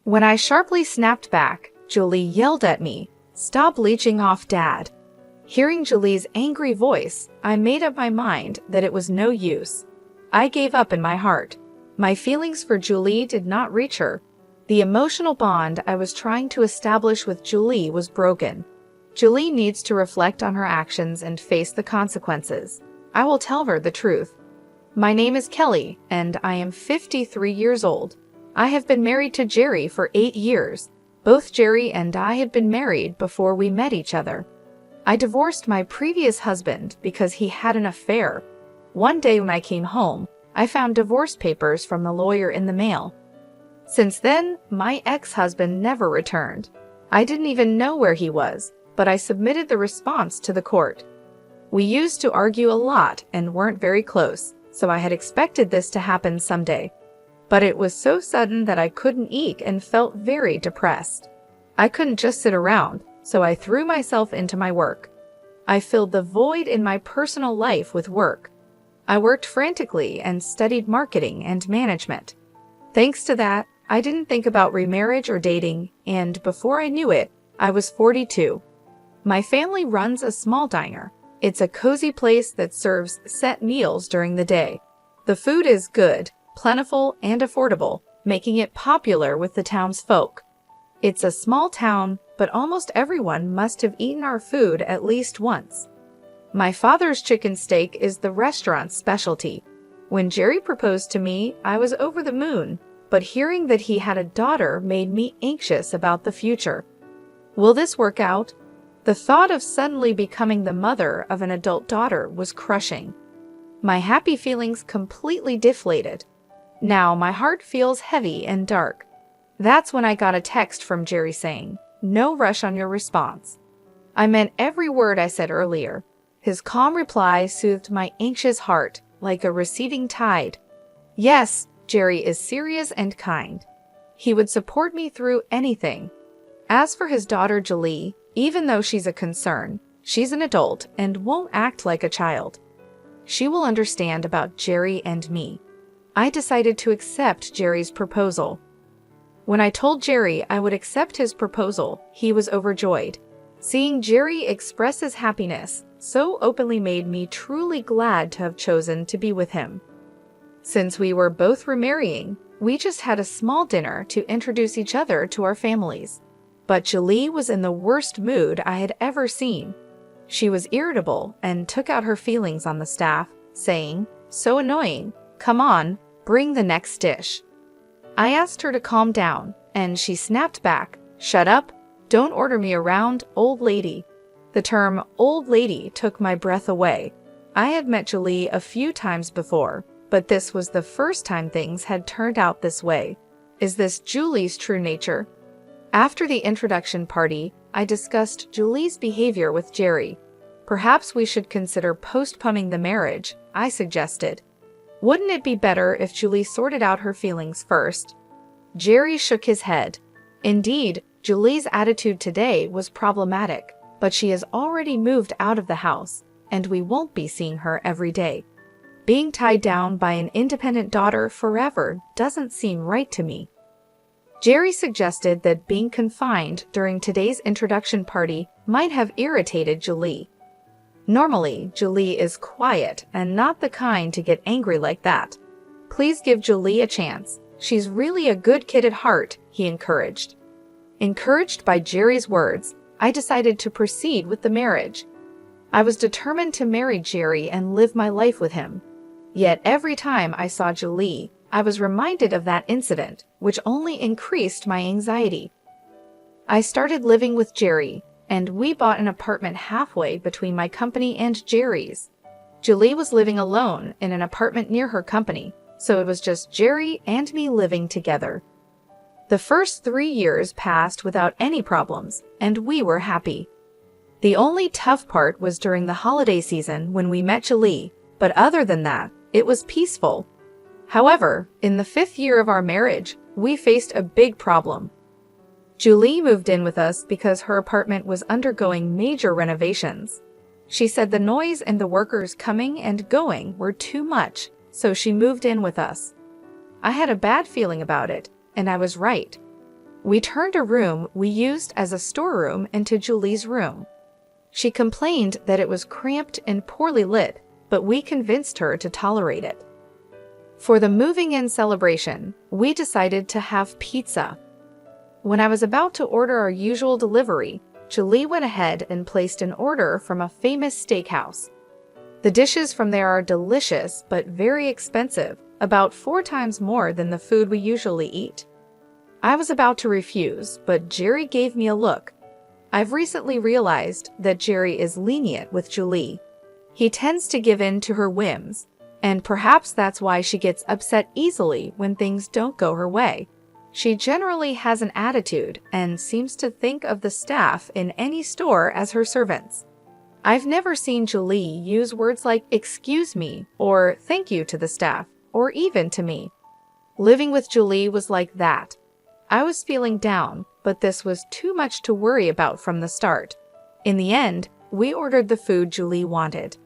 When I sharply snapped back, Julie yelled at me, "Stop leeching off Dad." Hearing Julie's angry voice, I made up my mind that it was no use. I gave up in my heart. My feelings for Julie did not reach her. The emotional bond I was trying to establish with Julie was broken. Julie needs to reflect on her actions and face the consequences. I will tell her the truth. My name is Kelly, and I am 53 years old. I have been married to Jerry for 8 years. Both Jerry and I had been married before we met each other. I divorced my previous husband because he had an affair. One day when I came home, I found divorce papers from the lawyer in the mail. Since then, my ex-husband never returned. I didn't even know where he was, but I submitted the response to the court. We used to argue a lot and weren't very close, so I had expected this to happen someday. But it was so sudden that I couldn't eat and felt very depressed. I couldn't just sit around, so I threw myself into my work. I filled the void in my personal life with work. I worked frantically and studied marketing and management. Thanks to that, I didn't think about remarriage or dating, and before I knew it, I was 42. My family runs a small diner. It's a cozy place that serves set meals during the day. The food is good, plentiful, and affordable, making it popular with the townsfolk. It's a small town, but almost everyone must have eaten our food at least once. My father's chicken steak is the restaurant's specialty. When Jerry proposed to me, I was over the moon, but hearing that he had a daughter made me anxious about the future. Will this work out? The thought of suddenly becoming the mother of an adult daughter was crushing. My happy feelings completely deflated. Now my heart feels heavy and dark. That's when I got a text from Jerry saying, "No rush on your response." I meant every word I said earlier. His calm reply soothed my anxious heart like a receding tide. Yes, Jerry is serious and kind. He would support me through anything. As for his daughter Julie, even though she's a concern, she's an adult and won't act like a child. She will understand about Jerry and me. I decided to accept Jerry's proposal. When I told Jerry I would accept his proposal, he was overjoyed. Seeing Jerry express his happiness so openly made me truly glad to have chosen to be with him. Since we were both remarrying, we just had a small dinner to introduce each other to our families. But Julie was in the worst mood I had ever seen. She was irritable and took out her feelings on the staff, saying, "So annoying, come on, bring the next dish." I asked her to calm down, and she snapped back, "Shut up, don't order me around, old lady." The term old lady took my breath away. I had met Julie a few times before, but this was the first time things had turned out this way. Is this Julie's true nature? After the introduction party, I discussed Julie's behavior with Jerry. Perhaps we should consider postponing the marriage, I suggested. Wouldn't it be better if Julie sorted out her feelings first? Jerry shook his head. Indeed, Julie's attitude today was problematic, but she has already moved out of the house, and we won't be seeing her every day. Being tied down by an independent daughter forever doesn't seem right to me. Jerry suggested that being confined during today's introduction party might have irritated Julie. Normally, Julie is quiet and not the kind to get angry like that. Please give Julie a chance. She's really a good kid at heart, he encouraged. Encouraged by Jerry's words, I decided to proceed with the marriage. I was determined to marry Jerry and live my life with him. Yet every time I saw Julie, I was reminded of that incident, which only increased my anxiety. I started living with Jerry, and we bought an apartment halfway between my company and Jerry's. Julie was living alone in an apartment near her company, so it was just Jerry and me living together. The first 3 years passed without any problems, and we were happy. The only tough part was during the holiday season when we met Julie, but other than that, it was peaceful. However, in the 5th year of our marriage, we faced a big problem. Julie moved in with us because her apartment was undergoing major renovations. She said the noise and the workers coming and going were too much, so she moved in with us. I had a bad feeling about it, and I was right. We turned a room we used as a storeroom into Julie's room. She complained that it was cramped and poorly lit, but we convinced her to tolerate it. For the moving-in celebration, we decided to have pizza. When I was about to order our usual delivery, Julie went ahead and placed an order from a famous steakhouse. The dishes from there are delicious but very expensive, about 4 times more than the food we usually eat. I was about to refuse, but Jerry gave me a look. I've recently realized that Jerry is lenient with Julie. He tends to give in to her whims, and perhaps that's why she gets upset easily when things don't go her way. She generally has an attitude and seems to think of the staff in any store as her servants. I've never seen Julie use words like "excuse me" or "thank you" to the staff, or even to me. Living with Julie was like that. I was feeling down, but this was too much to worry about from the start. In the end, we ordered the food Julie wanted.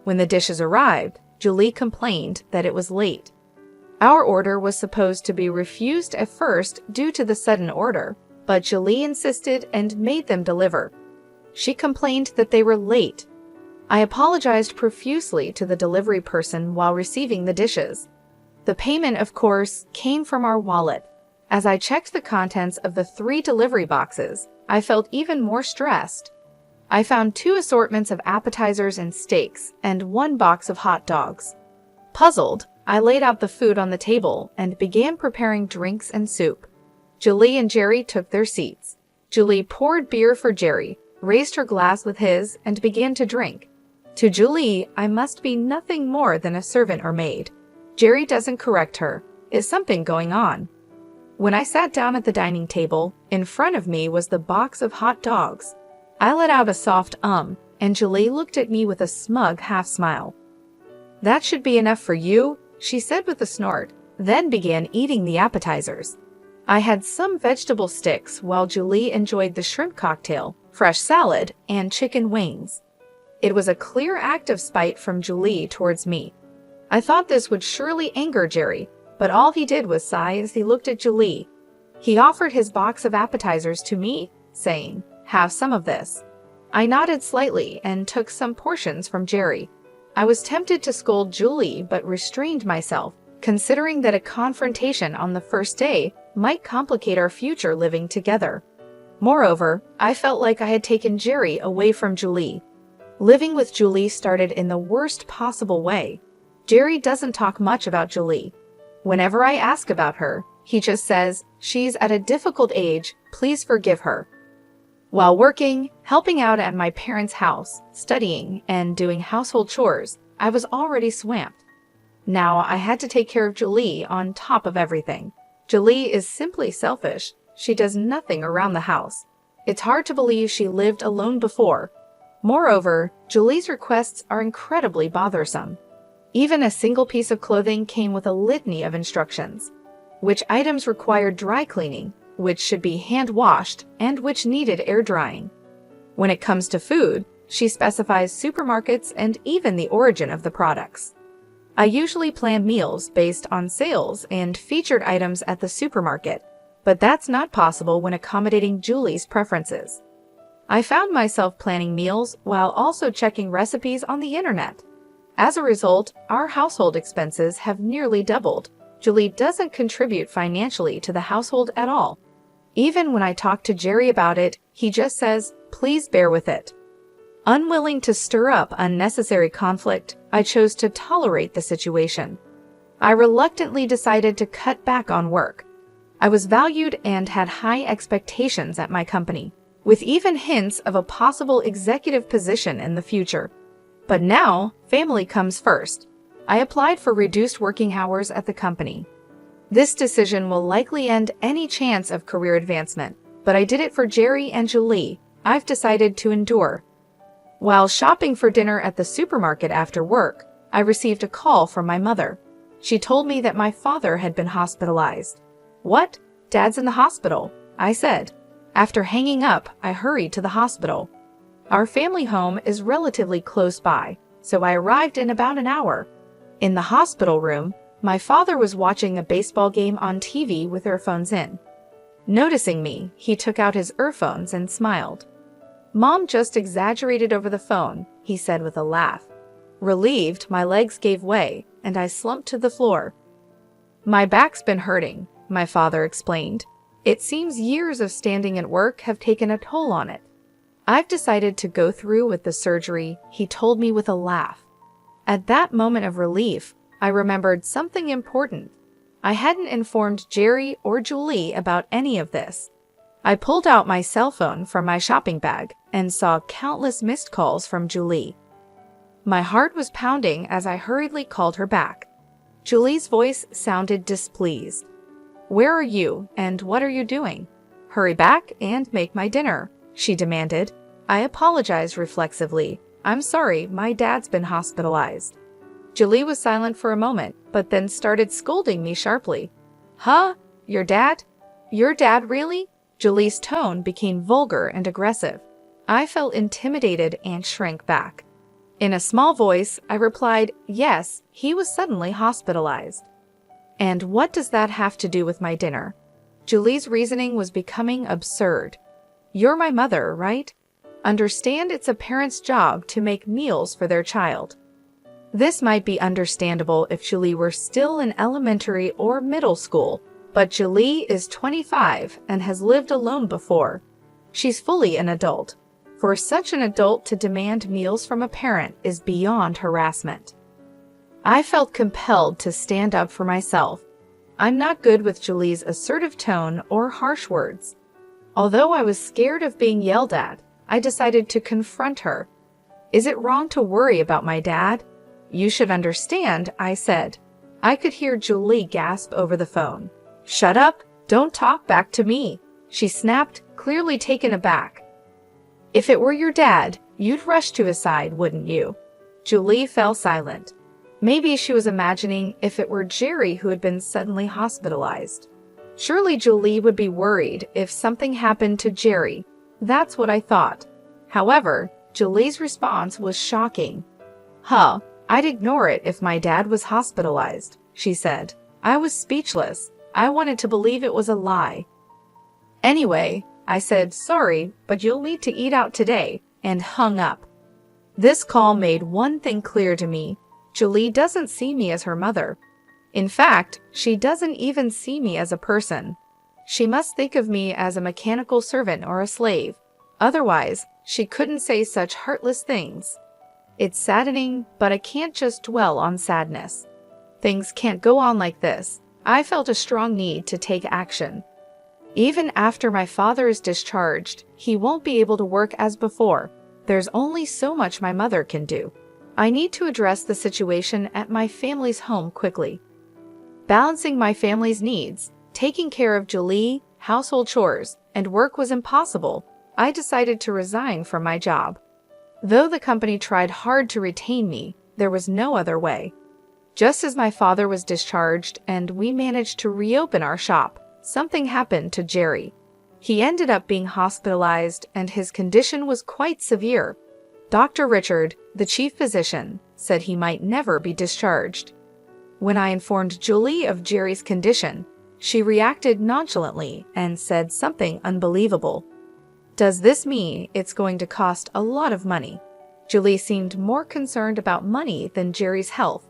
When the dishes arrived, Julie complained that it was late. Our order was supposed to be refused at first due to the sudden order, but Julie insisted and made them deliver. She complained that they were late. I apologized profusely to the delivery person while receiving the dishes. The payment, of course, came from our wallet. As I checked the contents of the 3 delivery boxes, I felt even more stressed. I found 2 assortments of appetizers and steaks and 1 box of hot dogs. Puzzled, I laid out the food on the table and began preparing drinks and soup. Julie and Jerry took their seats. Julie poured beer for Jerry, raised her glass with his, and began to drink. To Julie, I must be nothing more than a servant or maid. Jerry doesn't correct her. Is something going on? When I sat down at the dining table, in front of me was the box of hot dogs. I let out a soft and Julie looked at me with a smug half-smile. "That should be enough for you," she said with a snort, then began eating the appetizers. I had some vegetable sticks while Julie enjoyed the shrimp cocktail, fresh salad, and chicken wings. It was a clear act of spite from Julie towards me. I thought this would surely anger Jerry, but all he did was sigh as he looked at Julie. He offered his box of appetizers to me, saying, "Have some of this." I nodded slightly and took some portions from Jerry. I was tempted to scold Julie but restrained myself, considering that a confrontation on the first day might complicate our future living together. Moreover, I felt like I had taken Jerry away from Julie. Living with Julie started in the worst possible way. Jerry doesn't talk much about Julie. Whenever I ask about her, he just says, "She's at a difficult age, please forgive her." While working, helping out at my parents' house, studying, and doing household chores, I was already swamped. Now I had to take care of Julie on top of everything. Julie is simply selfish. She does nothing around the house. It's hard to believe she lived alone before. Moreover, Julie's requests are incredibly bothersome. Even a single piece of clothing came with a litany of instructions. Which items required dry cleaning, which should be hand-washed, and which needed air drying. When it comes to food, she specifies supermarkets and even the origin of the products. I usually plan meals based on sales and featured items at the supermarket, but that's not possible when accommodating Julie's preferences. I found myself planning meals while also checking recipes on the internet. As a result, our household expenses have nearly doubled. Julie doesn't contribute financially to the household at all. Even when I talk to Jerry about it, he just says, "Please bear with it." Unwilling to stir up unnecessary conflict, I chose to tolerate the situation. I reluctantly decided to cut back on work. I was valued and had high expectations at my company, with even hints of a possible executive position in the future. But now, family comes first. I applied for reduced working hours at the company. This decision will likely end any chance of career advancement, but I did it for Jerry and Julie. I've decided to endure. While shopping for dinner at the supermarket after work, I received a call from my mother. She told me that my father had been hospitalized. "What? Dad's in the hospital," I said. After hanging up, I hurried to the hospital. Our family home is relatively close by, so I arrived in about an hour. In the hospital room, my father was watching a baseball game on TV with earphones in. Noticing me, he took out his earphones and smiled. "Mom just exaggerated over the phone," he said with a laugh. Relieved, my legs gave way, and I slumped to the floor. "My back's been hurting," my father explained. "It seems years of standing at work have taken a toll on it." "I've decided to go through with the surgery," he told me with a laugh. At that moment of relief, I remembered something important. I hadn't informed Jerry or Julie about any of this. I pulled out my cell phone from my shopping bag and saw countless missed calls from Julie. My heart was pounding as I hurriedly called her back. Julie's voice sounded displeased. "Where are you, and what are you doing? Hurry back and make my dinner," she demanded. I apologized reflexively. "I'm sorry, my dad's been hospitalized." Julie was silent for a moment, but then started scolding me sharply. "Huh? Your dad? Your dad really?" Julie's tone became vulgar and aggressive. I felt intimidated and shrank back. In a small voice, I replied, "Yes, he was suddenly hospitalized." "And what does that have to do with my dinner?" Julie's reasoning was becoming absurd. "You're my mother, right? Understand it's a parent's job to make meals for their child." This might be understandable if Julie were still in elementary or middle school, but Julie is 25 and has lived alone before. She's fully an adult. For such an adult to demand meals from a parent is beyond harassment. I felt compelled to stand up for myself. I'm not good with Julie's assertive tone or harsh words. Although I was scared of being yelled at, I decided to confront her. "Is it wrong to worry about my dad?" "You should understand," I said. I could hear Julie gasp over the phone. "Shut up! Don't talk back to me!" she snapped, clearly taken aback. "If it were your dad, you'd rush to his side, wouldn't you?" Julie fell silent. Maybe she was imagining if it were Jerry who had been suddenly hospitalized. Surely Julie would be worried if something happened to Jerry. That's what I thought. However, Julie's response was shocking. "Huh, I'd ignore it if my dad was hospitalized," she said. I was speechless. I wanted to believe it was a lie. "Anyway," I said, "sorry, but you'll need to eat out today," and hung up. This call made one thing clear to me. Julie doesn't see me as her mother. In fact, she doesn't even see me as a person. She must think of me as a mechanical servant or a slave. Otherwise, she couldn't say such heartless things. It's saddening, but I can't just dwell on sadness. Things can't go on like this. I felt a strong need to take action. Even after my father is discharged, he won't be able to work as before. There's only so much my mother can do. I need to address the situation at my family's home quickly. Balancing my family's needs, taking care of Julie, household chores, and work was impossible. I decided to resign from my job. Though the company tried hard to retain me, there was no other way. Just as my father was discharged and we managed to reopen our shop, something happened to Jerry. He ended up being hospitalized and his condition was quite severe. Dr. Richard, the chief physician, said he might never be discharged. When I informed Julie of Jerry's condition, she reacted nonchalantly and said something unbelievable. "Does this mean it's going to cost a lot of money?" Julie seemed more concerned about money than Jerry's health.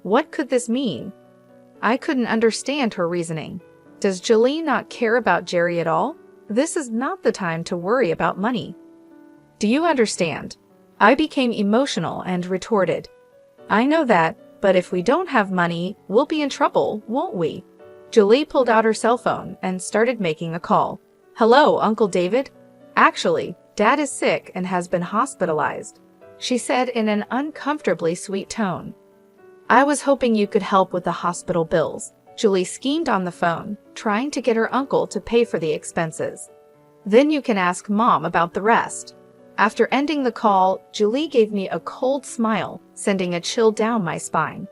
What could this mean? I couldn't understand her reasoning. Does Julie not care about Jerry at all? This is not the time to worry about money. "Do you understand?" I became emotional and retorted. "I know that, but if we don't have money, we'll be in trouble, won't we?" Julie pulled out her cell phone and started making a call. "Hello, Uncle David? Actually, Dad is sick and has been hospitalized," she said in an uncomfortably sweet tone. "I was hoping you could help with the hospital bills." Julie schemed on the phone, trying to get her uncle to pay for the expenses. "Then you can ask Mom about the rest." After ending the call, Julie gave me a cold smile, sending a chill down my spine.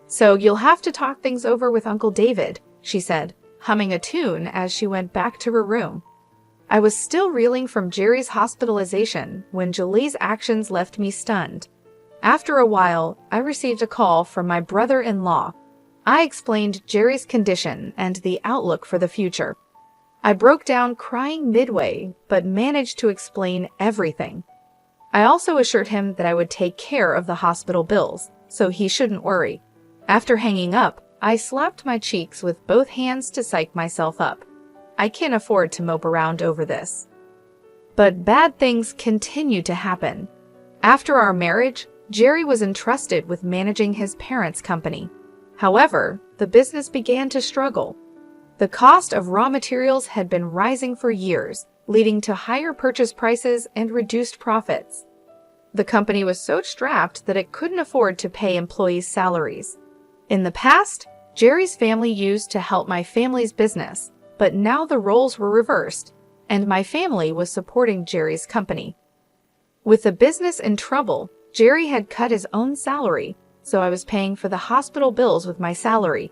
"So you'll have to talk things over with Uncle David," she said, humming a tune as she went back to her room. I was still reeling from Jerry's hospitalization when Julie's actions left me stunned. After a while, I received a call from my brother-in-law. I explained Jerry's condition and the outlook for the future. I broke down crying midway, but managed to explain everything. I also assured him that I would take care of the hospital bills, so he shouldn't worry. After hanging up, I slapped my cheeks with both hands to psych myself up. I can't afford to mope around over this. But bad things continued to happen. After our marriage, Jerry was entrusted with managing his parents' company. However, the business began to struggle. The cost of raw materials had been rising for years, leading to higher purchase prices and reduced profits. The company was so strapped that it couldn't afford to pay employees' salaries. In the past, Jerry's family used to help my family's business, but now the roles were reversed, and my family was supporting Jerry's company. With the business in trouble, Jerry had cut his own salary, so I was paying for the hospital bills with my salary.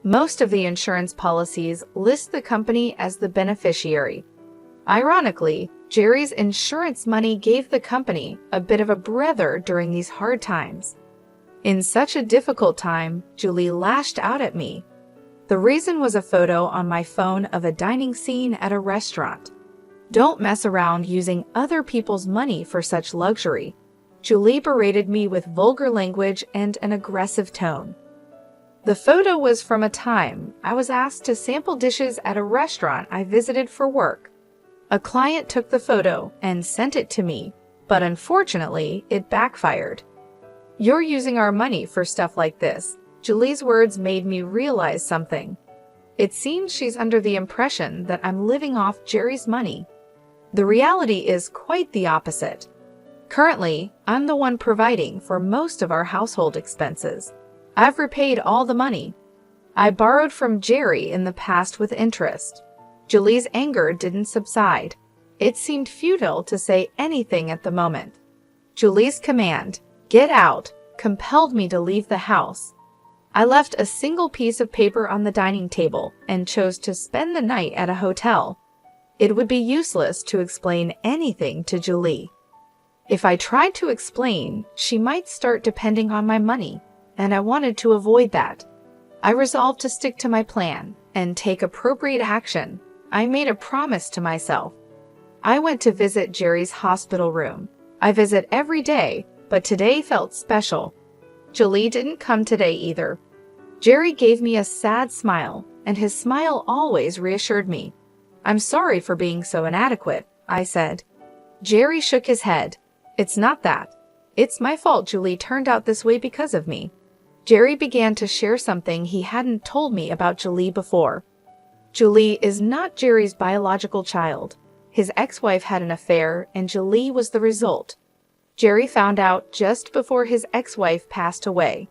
Most of the insurance policies list the company as the beneficiary. Ironically, Jerry's insurance money gave the company a bit of a breather during these hard times. In such a difficult time, Julie lashed out at me. The reason was a photo on my phone of a dining scene at a restaurant. Don't mess around using other people's money for such luxury. Julie berated me with vulgar language and an aggressive tone. The photo was from a time I was asked to sample dishes at a restaurant I visited for work. A client took the photo and sent it to me, but unfortunately, it backfired. "You're using our money for stuff like this." Julie's words made me realize something. It seems she's under the impression that I'm living off Jerry's money. The reality is quite the opposite. Currently, I'm the one providing for most of our household expenses. I've repaid all the money. I borrowed from Jerry in the past with interest. Julie's anger didn't subside. It seemed futile to say anything at the moment. Julie's command, "Get out," compelled me to leave the house. I left a single piece of paper on the dining table and chose to spend the night at a hotel. It would be useless to explain anything to Julie. If I tried to explain, she might start depending on my money, and I wanted to avoid that. I resolved to stick to my plan and take appropriate action. I made a promise to myself. I went to visit Jerry's hospital room. I visit every day, but today felt special. Julie didn't come today either. Jerry gave me a sad smile, and his smile always reassured me. "I'm sorry for being so inadequate," I said. Jerry shook his head. "It's not that. It's my fault Julie turned out this way because of me." Jerry began to share something he hadn't told me about Julie before. Julie is not Jerry's biological child. His ex-wife had an affair, and Julie was the result. Jerry found out just before his ex-wife passed away.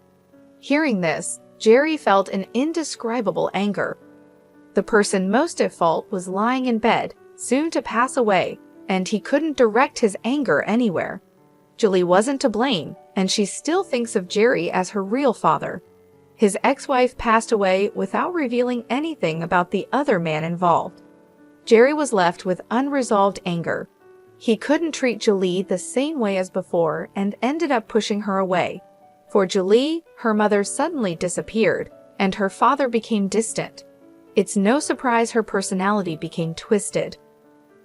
Hearing this, Jerry felt an indescribable anger. The person most at fault was lying in bed, soon to pass away, and he couldn't direct his anger anywhere. Julie wasn't to blame, and she still thinks of Jerry as her real father. His ex-wife passed away without revealing anything about the other man involved. Jerry was left with unresolved anger. He couldn't treat Julie the same way as before and ended up pushing her away. For Julie, her mother suddenly disappeared, and her father became distant. It's no surprise her personality became twisted.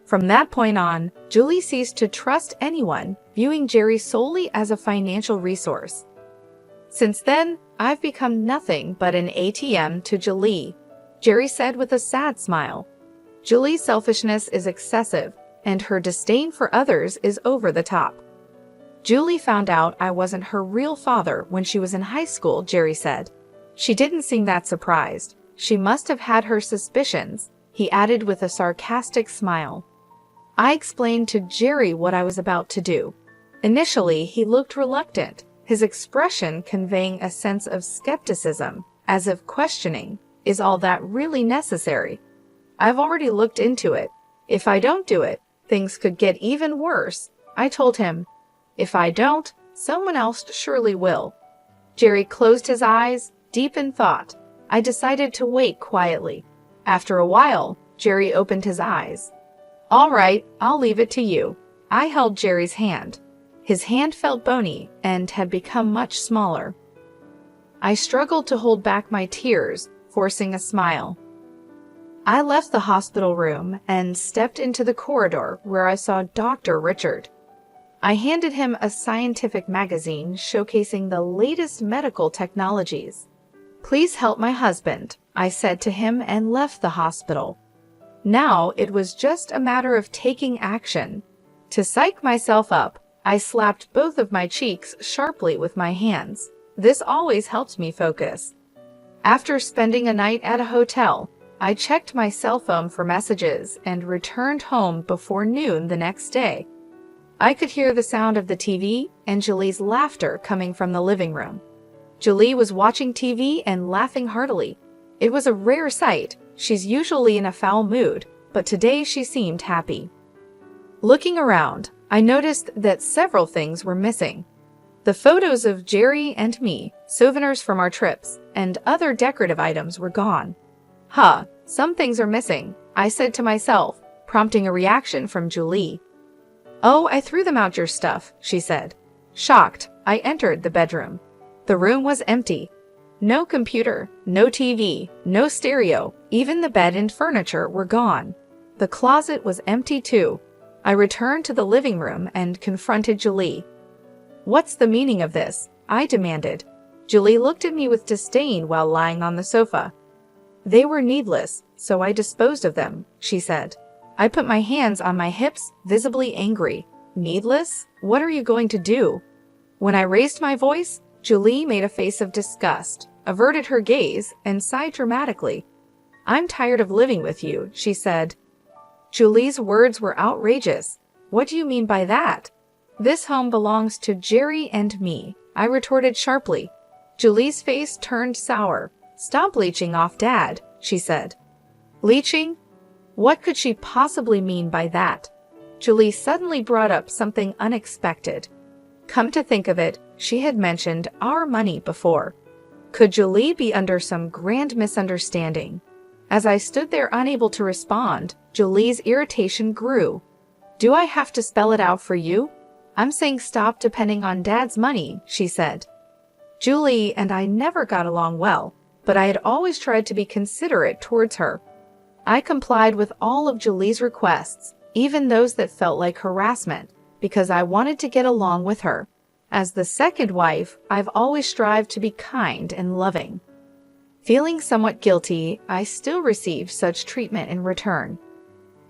From that point on, Julie ceased to trust anyone, viewing Jerry solely as a financial resource. Since then, I've become nothing but an ATM to Julie, Jerry said with a sad smile. Julie's selfishness is excessive, and her disdain for others is over the top. Julie found out I wasn't her real father when she was in high school, Jerry said. She didn't seem that surprised. She must have had her suspicions, he added with a sarcastic smile. I explained to Jerry what I was about to do. Initially, he looked reluctant, his expression conveying a sense of skepticism, as if questioning, is all that really necessary? I've already looked into it. If I don't do it, things could get even worse, I told him. If I don't, someone else surely will. Jerry closed his eyes, deep in thought. I decided to wait quietly. After a while, Jerry opened his eyes. All right, I'll leave it to you. I held Jerry's hand. His hand felt bony and had become much smaller. I struggled to hold back my tears, forcing a smile. I left the hospital room and stepped into the corridor where I saw Dr. Richard. I handed him a scientific magazine showcasing the latest medical technologies. "Please help my husband," I said to him and left the hospital. Now it was just a matter of taking action. To psych myself up, I slapped both of my cheeks sharply with my hands. This always helped me focus. After spending a night at a hotel, I checked my cell phone for messages and returned home before noon the next day. I could hear the sound of the TV and Julie's laughter coming from the living room. Julie was watching TV and laughing heartily. It was a rare sight. She's usually in a foul mood, but today she seemed happy. Looking around, I noticed that several things were missing. The photos of Jerry and me, souvenirs from our trips, and other decorative items were gone. Some things are missing, I said to myself, prompting a reaction from Julie. "Oh, I threw them out your stuff," she said. Shocked, I entered the bedroom. The room was empty. No computer, no TV, no stereo, even the bed and furniture were gone. The closet was empty too. I returned to the living room and confronted Julie. "What's the meaning of this?" I demanded. Julie looked at me with disdain while lying on the sofa. "They were needless, so I disposed of them," she said. I put my hands on my hips, visibly angry. "Needless? What are you going to do?" When I raised my voice, Julie made a face of disgust, averted her gaze, and sighed dramatically. "I'm tired of living with you," she said. Julie's words were outrageous. "What do you mean by that?" "This home belongs to Jerry and me," I retorted sharply. Julie's face turned sour. "Stop leeching off Dad," she said. "Leeching? What could she possibly mean by that?" Julie suddenly brought up something unexpected. Come to think of it, she had mentioned our money before. Could Julie be under some grand misunderstanding? As I stood there unable to respond, Julie's irritation grew. "Do I have to spell it out for you? I'm saying stop depending on Dad's money," she said. Julie and I never got along well, but I had always tried to be considerate towards her. I complied with all of Julie's requests, even those that felt like harassment, because I wanted to get along with her. As the second wife, I've always strived to be kind and loving. Feeling somewhat guilty, I still received such treatment in return.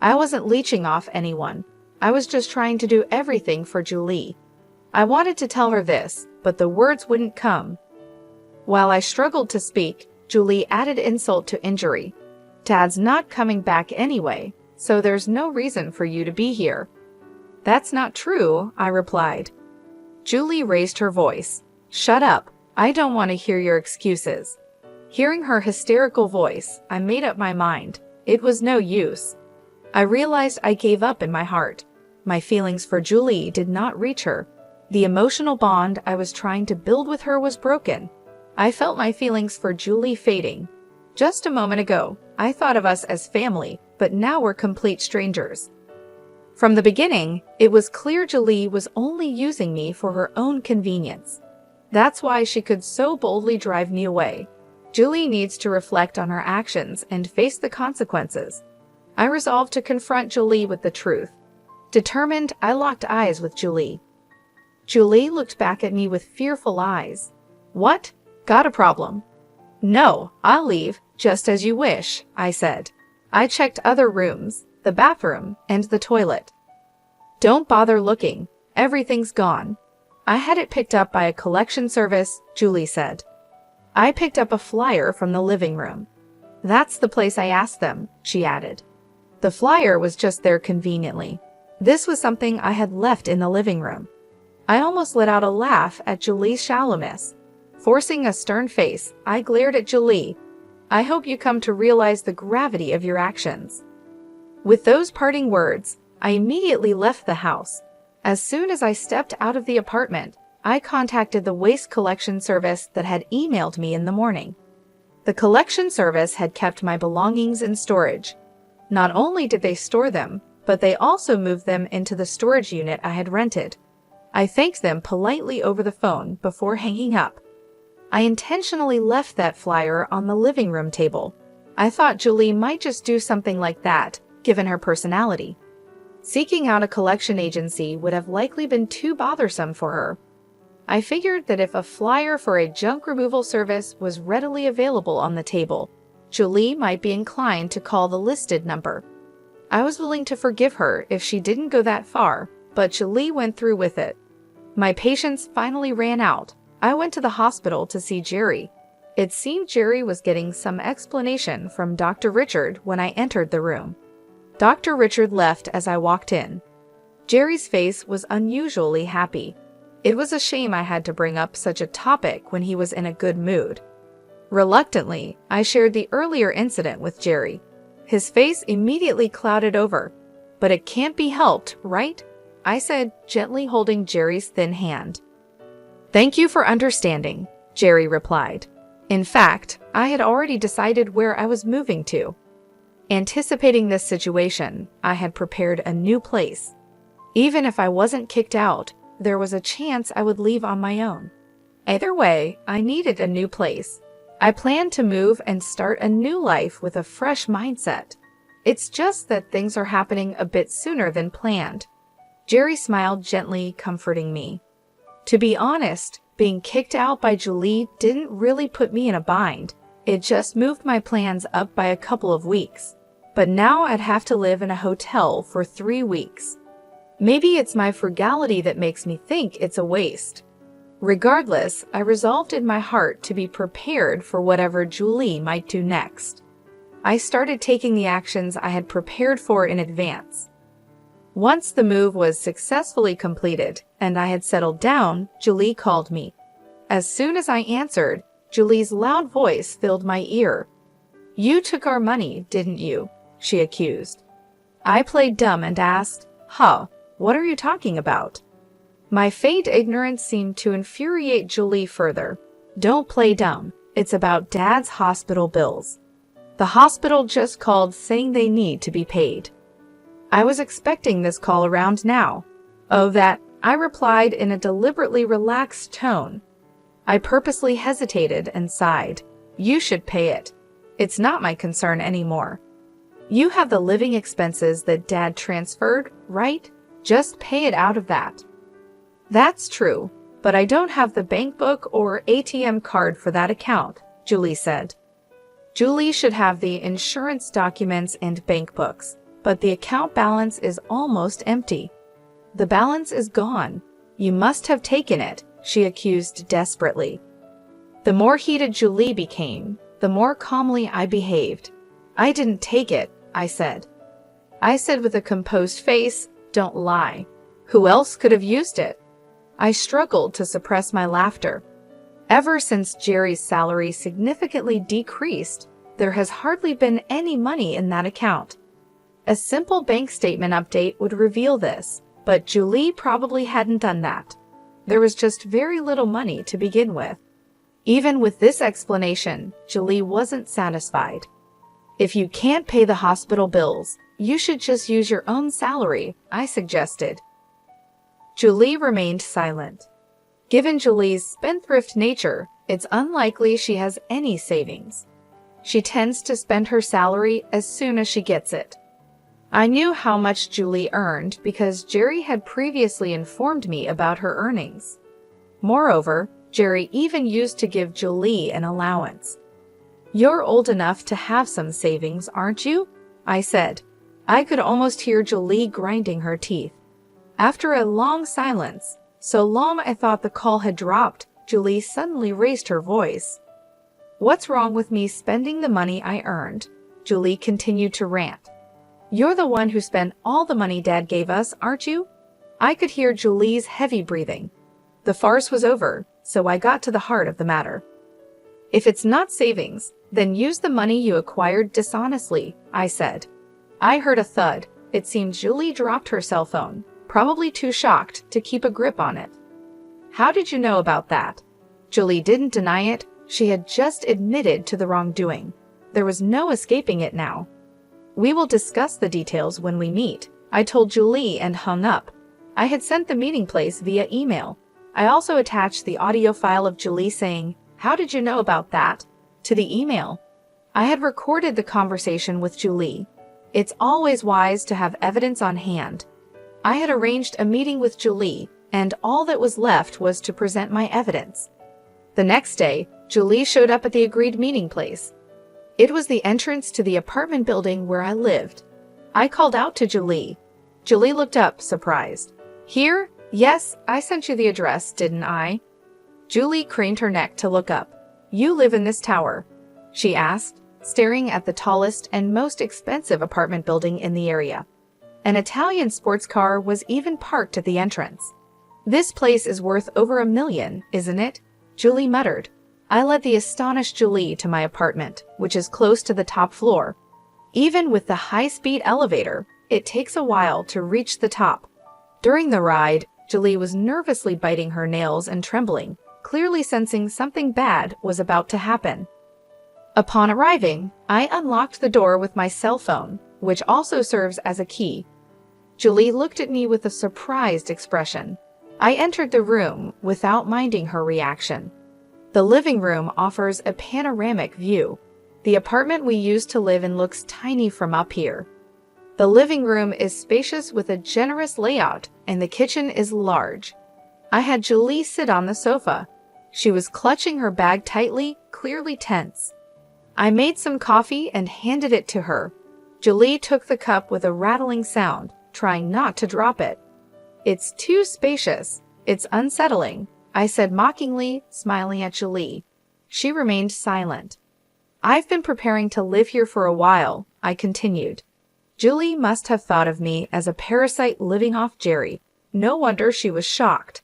I wasn't leeching off anyone. I was just trying to do everything for Julie. I wanted to tell her this, but the words wouldn't come. While I struggled to speak, Julie added insult to injury. "Dad's not coming back anyway, so there's no reason for you to be here." "That's not true," I replied. Julie raised her voice. "Shut up. I don't want to hear your excuses." Hearing her hysterical voice, I made up my mind. It was no use. I realized I gave up in my heart. My feelings for Julie did not reach her. The emotional bond I was trying to build with her was broken. I felt my feelings for Julie fading. Just a moment ago, I thought of us as family, but now we're complete strangers. From the beginning, it was clear Julie was only using me for her own convenience. That's why she could so boldly drive me away. Julie needs to reflect on her actions and face the consequences. I resolved to confront Julie with the truth. Determined, I locked eyes with Julie. Julie looked back at me with fearful eyes. "What? Got a problem?" "No, I'll leave, just as you wish," I said. I checked other rooms, the bathroom, and the toilet. "Don't bother looking. Everything's gone." "I had it picked up by a collection service," Julie said. I picked up a flyer from the living room. "That's the place I asked them," she added. The flyer was just there conveniently. This was something I had left in the living room. I almost let out a laugh at Julie's shallowness. Forcing a stern face, I glared at Julie. "I hope you come to realize the gravity of your actions." With those parting words, I immediately left the house. As soon as I stepped out of the apartment, I contacted the waste collection service that had emailed me in the morning. The collection service had kept my belongings in storage. Not only did they store them, but they also moved them into the storage unit I had rented. I thanked them politely over the phone before hanging up. I intentionally left that flyer on the living room table. I thought Julie might just do something like that, given her personality. Seeking out a collection agency would have likely been too bothersome for her. I figured that if a flyer for a junk removal service was readily available on the table, Julie might be inclined to call the listed number. I was willing to forgive her if she didn't go that far, but Julie went through with it. My patience finally ran out. I went to the hospital to see Jerry. It seemed Jerry was getting some explanation from Dr. Richard when I entered the room. Dr. Richard left as I walked in. Jerry's face was unusually happy. It was a shame I had to bring up such a topic when he was in a good mood. Reluctantly, I shared the earlier incident with Jerry. His face immediately clouded over. "But it can't be helped, right?" I said, gently holding Jerry's thin hand. "Thank you for understanding," Jerry replied. In fact, I had already decided where I was moving to. Anticipating this situation, I had prepared a new place. Even if I wasn't kicked out, there was a chance I would leave on my own. Either way, I needed a new place. I planned to move and start a new life with a fresh mindset. It's just that things are happening a bit sooner than planned. Jerry smiled gently, comforting me. To be honest, being kicked out by Julie didn't really put me in a bind. It just moved my plans up by a couple of weeks. But now I'd have to live in a hotel for 3 weeks. Maybe it's my frugality that makes me think it's a waste. Regardless, I resolved in my heart to be prepared for whatever Julie might do next. I started taking the actions I had prepared for in advance. Once the move was successfully completed and I had settled down, Julie called me. As soon as I answered, Julie's loud voice filled my ear. "You took our money, didn't you?" she accused. I played dumb and asked, "Huh, what are you talking about?" My feigned ignorance seemed to infuriate Julie further. "Don't play dumb. It's about Dad's hospital bills. The hospital just called saying they need to be paid." I was expecting this call around now. "Oh, that," I replied in a deliberately relaxed tone. I purposely hesitated and sighed. "You should pay it. It's not my concern anymore. You have the living expenses that Dad transferred, right? Just pay it out of that." "That's true, but I don't have the bank book or ATM card for that account," Julie said. Julie should have the insurance documents and bank books, but the account balance is almost empty. "The balance is gone. You must have taken it," she accused desperately. The more heated Julie became, the more calmly I behaved. "I didn't take it," I said. I said with a composed face, "Don't lie. Who else could have used it?" I struggled to suppress my laughter. Ever since Jerry's salary significantly decreased, there has hardly been any money in that account. A simple bank statement update would reveal this, but Julie probably hadn't done that. There was just very little money to begin with. Even with this explanation, Julie wasn't satisfied. "If you can't pay the hospital bills, you should just use your own salary," I suggested. Julie remained silent. Given Julie's spendthrift nature, it's unlikely she has any savings. She tends to spend her salary as soon as she gets it. I knew how much Julie earned because Jerry had previously informed me about her earnings. Moreover, Jerry even used to give Julie an allowance. "You're old enough to have some savings, aren't you?" I said. I could almost hear Julie grinding her teeth. After a long silence, so long I thought the call had dropped, Julie suddenly raised her voice. "What's wrong with me spending the money I earned?" Julie continued to rant. "You're the one who spent all the money Dad gave us, aren't you?" I could hear Julie's heavy breathing. The farce was over, so I got to the heart of the matter. "If it's not savings, then use the money you acquired dishonestly," I said. I heard a thud. It seemed Julie dropped her cell phone, probably too shocked to keep a grip on it. "How did you know about that?" Julie didn't deny it. She had just admitted to the wrongdoing. There was no escaping it now. "We will discuss the details when we meet," I told Julie and hung up. I had sent the meeting place via email. I also attached the audio file of Julie saying, "How did you know about that?" to the email. I had recorded the conversation with Julie. It's always wise to have evidence on hand. I had arranged a meeting with Julie, and all that was left was to present my evidence. The next day, Julie showed up at the agreed meeting place. It was the entrance to the apartment building where I lived. I called out to Julie. Julie looked up, surprised. Here? Yes, I sent you the address, didn't I? Julie craned her neck to look up. You live in this tower? She asked, staring at the tallest and most expensive apartment building in the area. An Italian sports car was even parked at the entrance. This place is worth over $1 million, isn't it? Julie muttered. I led the astonished Julie to my apartment, which is close to the top floor. Even with the high-speed elevator, it takes a while to reach the top. During the ride, Julie was nervously biting her nails and trembling, clearly sensing something bad was about to happen. Upon arriving, I unlocked the door with my cell phone, which also serves as a key. Julie looked at me with a surprised expression. I entered the room without minding her reaction. The living room offers a panoramic view. The apartment we used to live in looks tiny from up here. The living room is spacious with a generous layout, and the kitchen is large. I had Julie sit on the sofa. She was clutching her bag tightly, clearly tense. I made some coffee and handed it to her. Julie took the cup with a rattling sound, trying not to drop it. It's too spacious. It's unsettling, I said mockingly, smiling at Julie. She remained silent. I've been preparing to live here for a while, I continued. Julie must have thought of me as a parasite living off Jerry. No wonder she was shocked.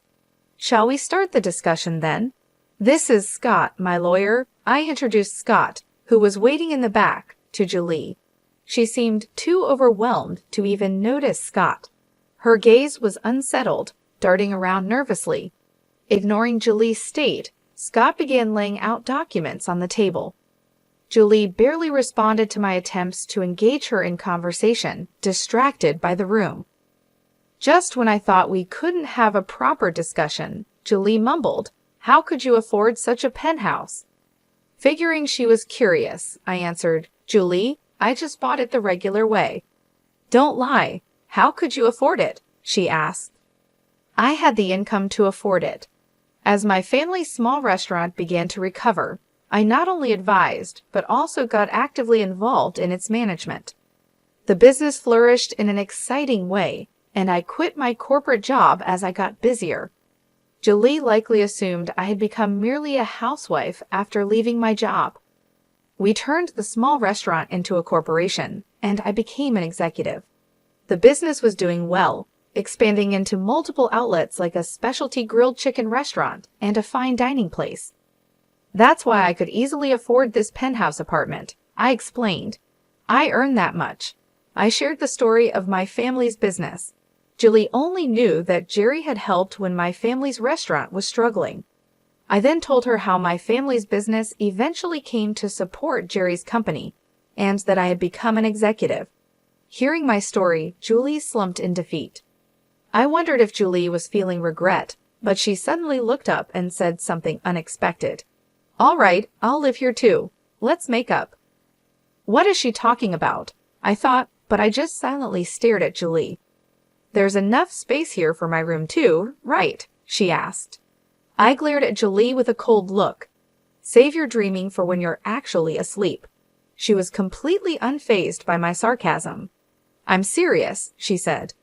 Shall we start the discussion then? This is Scott, my lawyer. I introduced Scott, who was waiting in the back, to Julie. She seemed too overwhelmed to even notice Scott. Her gaze was unsettled, darting around nervously. Ignoring Julie's state, Scott began laying out documents on the table. Julie barely responded to my attempts to engage her in conversation, distracted by the room. Just when I thought we couldn't have a proper discussion, Julie mumbled, How could you afford such a penthouse? Figuring she was curious, I answered, Julie, I just bought it the regular way. Don't lie. How could you afford it? She asked. I had the income to afford it. As my family's small restaurant began to recover, I not only advised, but also got actively involved in its management. The business flourished in an exciting way, and I quit my corporate job as I got busier. Julie likely assumed I had become merely a housewife after leaving my job. We turned the small restaurant into a corporation, and I became an executive. The business was doing well, expanding into multiple outlets like a specialty grilled chicken restaurant and a fine dining place. That's why I could easily afford this penthouse apartment, I explained. I earned that much. I shared the story of my family's business. Julie only knew that Jerry had helped when my family's restaurant was struggling. I then told her how my family's business eventually came to support Jerry's company, and that I had become an executive. Hearing my story, Julie slumped in defeat. I wondered if Julie was feeling regret, but she suddenly looked up and said something unexpected. All right, I'll live here too. Let's make up. What is she talking about? I thought, but I just silently stared at Julie. There's enough space here for my room too, right? She asked. I glared at Julie with a cold look. Save your dreaming for when you're actually asleep. She was completely unfazed by my sarcasm. I'm serious, she said.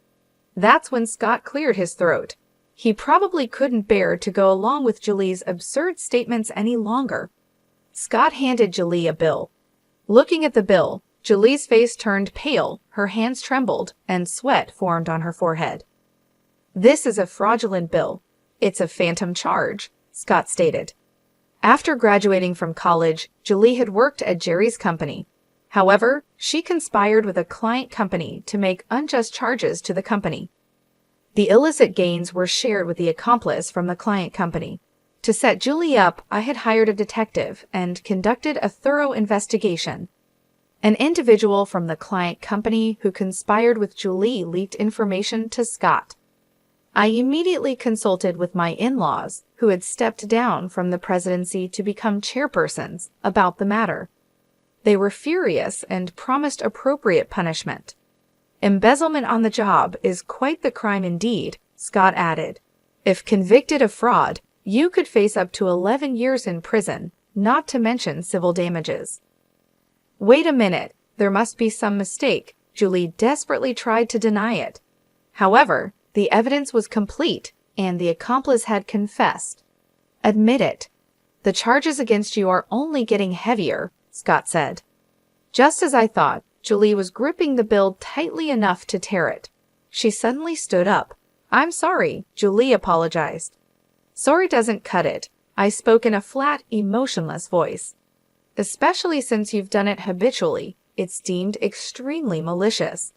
That's when Scott cleared his throat. He probably couldn't bear to go along with Julie's absurd statements any longer. Scott handed Julie a bill. Looking at the bill, Julie's face turned pale, her hands trembled, and sweat formed on her forehead. This is a fraudulent bill. It's a phantom charge, Scott stated. After graduating from college, Julie had worked at Jerry's company. However, she conspired with a client company to make unjust charges to the company. The illicit gains were shared with the accomplice from the client company. To set Julie up, I had hired a detective and conducted a thorough investigation. An individual from the client company who conspired with Julie leaked information to Scott. I immediately consulted with my in-laws, who had stepped down from the presidency to become chairpersons, about the matter. They were furious and promised appropriate punishment. Embezzlement on the job is quite the crime indeed, Scott added. If convicted of fraud, you could face up to 11 years in prison, not to mention civil damages. Wait a minute, there must be some mistake. Julie desperately tried to deny it. However, the evidence was complete, and the accomplice had confessed. Admit it. The charges against you are only getting heavier, Scott said. Just as I thought, Julie was gripping the bill tightly enough to tear it. She suddenly stood up. I'm sorry, Julie apologized. Sorry doesn't cut it. I spoke in a flat, emotionless voice. Especially since you've done it habitually, it's deemed extremely malicious.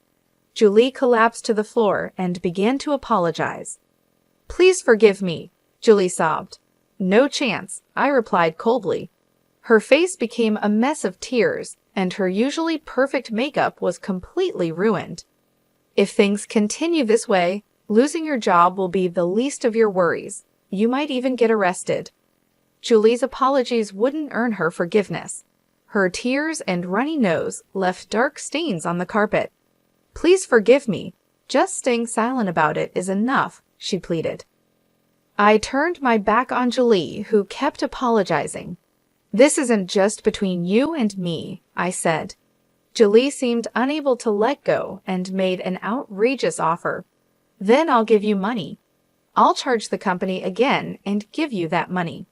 Julie collapsed to the floor and began to apologize. Please forgive me, Julie sobbed. No chance, I replied coldly. Her face became a mess of tears, and her usually perfect makeup was completely ruined. If things continue this way, losing your job will be the least of your worries. You might even get arrested. Julie's apologies wouldn't earn her forgiveness. Her tears and runny nose left dark stains on the carpet. Please forgive me. Just staying silent about it is enough, she pleaded. I turned my back on Julie, who kept apologizing. This isn't just between you and me, I said. Julie seemed unable to let go and made an outrageous offer. Then I'll give you money. I'll charge the company again and give you that money.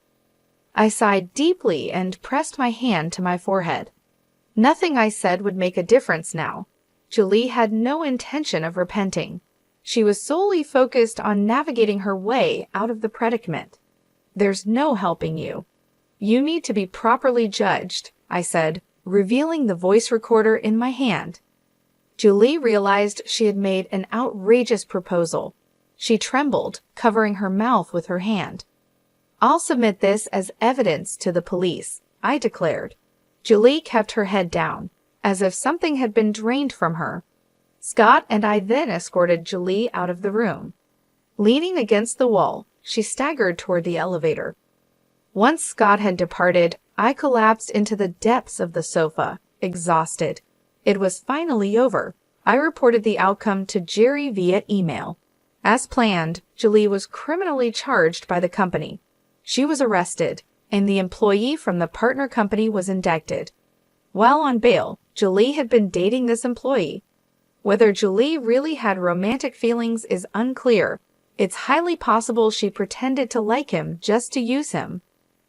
I sighed deeply and pressed my hand to my forehead. Nothing I said would make a difference now. Julie had no intention of repenting. She was solely focused on navigating her way out of the predicament. There's no helping you. You need to be properly judged, I said, revealing the voice recorder in my hand. Julie realized she had made an outrageous proposal. She trembled, covering her mouth with her hand. I'll submit this as evidence to the police, I declared. Julie kept her head down, as if something had been drained from her. Scott and I then escorted Julie out of the room. Leaning against the wall, she staggered toward the elevator. Once Scott had departed, I collapsed into the depths of the sofa, exhausted. It was finally over. I reported the outcome to Jerry via email. As planned, Julie was criminally charged by the company. She was arrested, and the employee from the partner company was indicted. While on bail, Julie had been dating this employee. Whether Julie really had romantic feelings is unclear. It's highly possible she pretended to like him just to use him.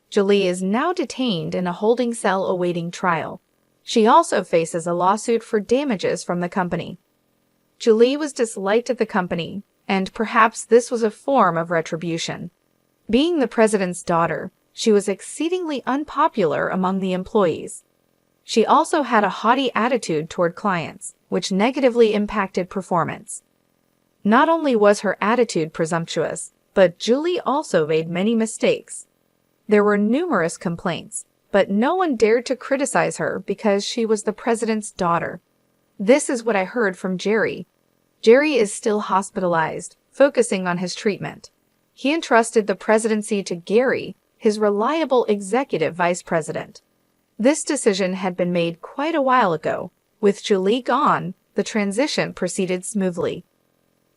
Julie is now detained in a holding cell awaiting trial. She also faces a lawsuit for damages from the company. Julie was disliked at the company, and perhaps this was a form of retribution. Being the president's daughter, she was exceedingly unpopular among the employees. She also had a haughty attitude toward clients, which negatively impacted performance. Not only was her attitude presumptuous, but Julie also made many mistakes. There were numerous complaints, but no one dared to criticize her because she was the president's daughter. This is what I heard from Jerry. Jerry is still hospitalized, focusing on his treatment. He entrusted the presidency to Gary, his reliable executive vice president. This decision had been made quite a while ago. With Julie gone, the transition proceeded smoothly.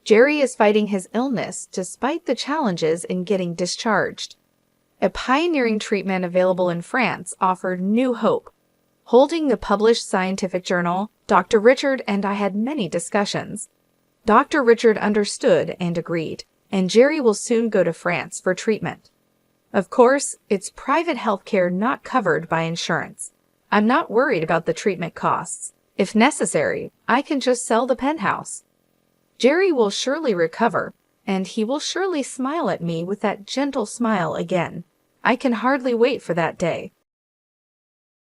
Jerry is fighting his illness despite the challenges in getting discharged. A pioneering treatment available in France offered new hope. Holding the published scientific journal, Dr. Richard and I had many discussions. Dr. Richard understood and agreed, and Jerry will soon go to France for treatment. Of course, it's private health care not covered by insurance. I'm not worried about the treatment costs. If necessary, I can just sell the penthouse. Jerry will surely recover, and he will surely smile at me with that gentle smile again. I can hardly wait for that day.